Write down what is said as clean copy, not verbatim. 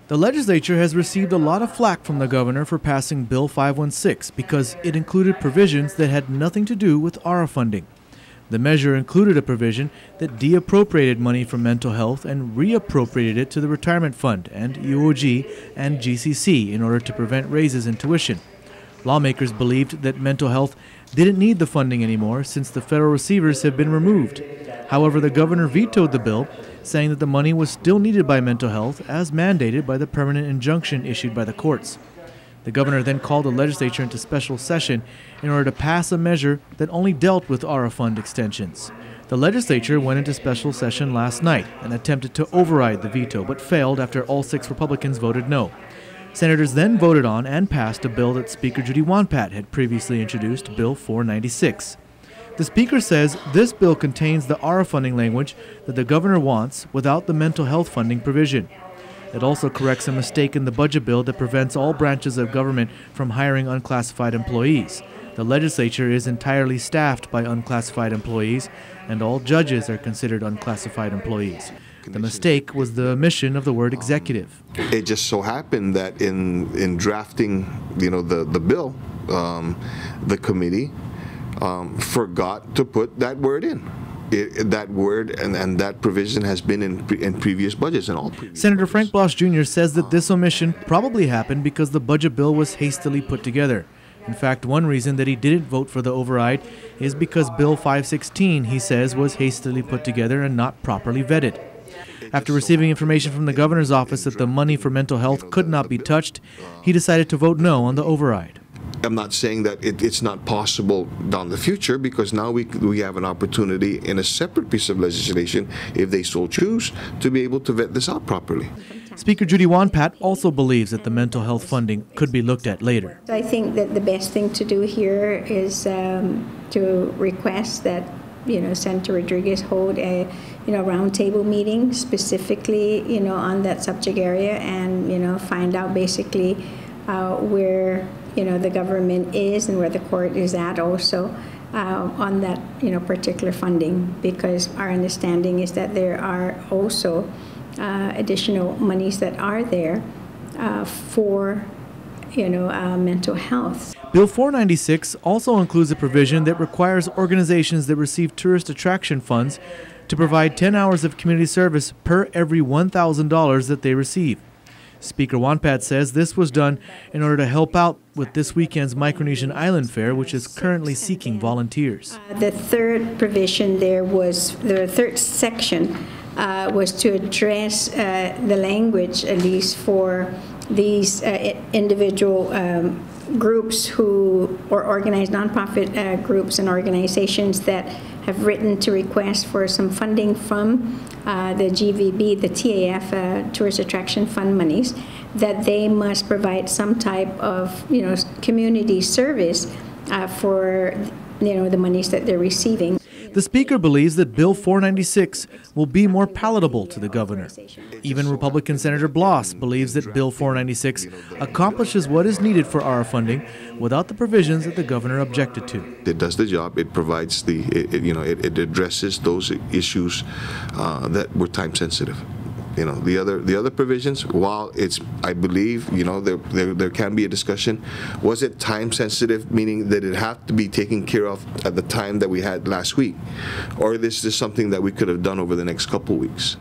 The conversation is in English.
The legislature has received a lot of flack from the governor for passing Bill 516 because it included provisions that had nothing to do with ARRA funding. The measure included a provision that deappropriated money from mental health and reappropriated it to the retirement fund and EOG and GCC in order to prevent raises in tuition. Lawmakers believed that mental health didn't need the funding anymore since the federal receivers have been removed. However, the governor vetoed the bill, saying that the money was still needed by mental health as mandated by the permanent injunction issued by the courts. The governor then called the legislature into special session in order to pass a measure that only dealt with ARRA fund extensions. The legislature went into special session last night and attempted to override the veto, but failed after all 6 Republicans voted no. Senators then voted on and passed a bill that Speaker Judy Wonpat had previously introduced, Bill 496. The Speaker says this bill contains the ARRA funding language that the governor wants without the mental health funding provision. It also corrects a mistake in the budget bill that prevents all branches of government from hiring unclassified employees. The legislature is entirely staffed by unclassified employees, and all judges are considered unclassified employees. The mistake was the omission of the word executive. It just so happened that in drafting, the bill, the committee forgot to put that word in. That word and that provision has been in previous budgets and all. Senator Frank Bloss Jr. says that this omission probably happened because the budget bill was hastily put together. In fact, one reason that he didn't vote for the override is because Bill 516, he says, was hastily put together and not properly vetted. After receiving information from the governor's office that the money for mental health could not be touched, he decided to vote no on the override. I'm not saying that it's not possible down the future, because now we have an opportunity in a separate piece of legislation, if they so choose, to be able to vet this out properly. Speaker Judy Wonpat also believes that the mental health funding could be looked at later. I think that the best thing to do here is to request that Senator Rodriguez hold a roundtable meeting specifically on that subject area, and find out basically where the government is and where the court is at also on that particular funding, because our understanding is that there are also additional monies that are there for mental health. Bill 496 also includes a provision that requires organizations that receive tourist attraction funds to provide 10 hours of community service per every $1,000 that they receive. Speaker Wonpat says this was done in order to help out with this weekend's Micronesian Island Fair, which is currently seeking volunteers. The third provision there was, the third section was to address the language, at least for these individual groups or organized nonprofit groups and organizations that have written to request for some funding from the GVB, the TAF, Tourist Attraction Fund monies, that they must provide some type of community service for the monies that they're receiving. The Speaker believes that Bill 496 will be more palatable to the governor. Even Republican Senator Bloss believes that Bill 496 accomplishes what is needed for ARRA funding without the provisions that the governor objected to. It does the job. It provides it addresses those issues that were time sensitive. The other provisions, while I believe, there can be a discussion. Was it time sensitive, meaning that it had to be taken care of at the time that we had last week? Or this is something that we could have done over the next couple weeks?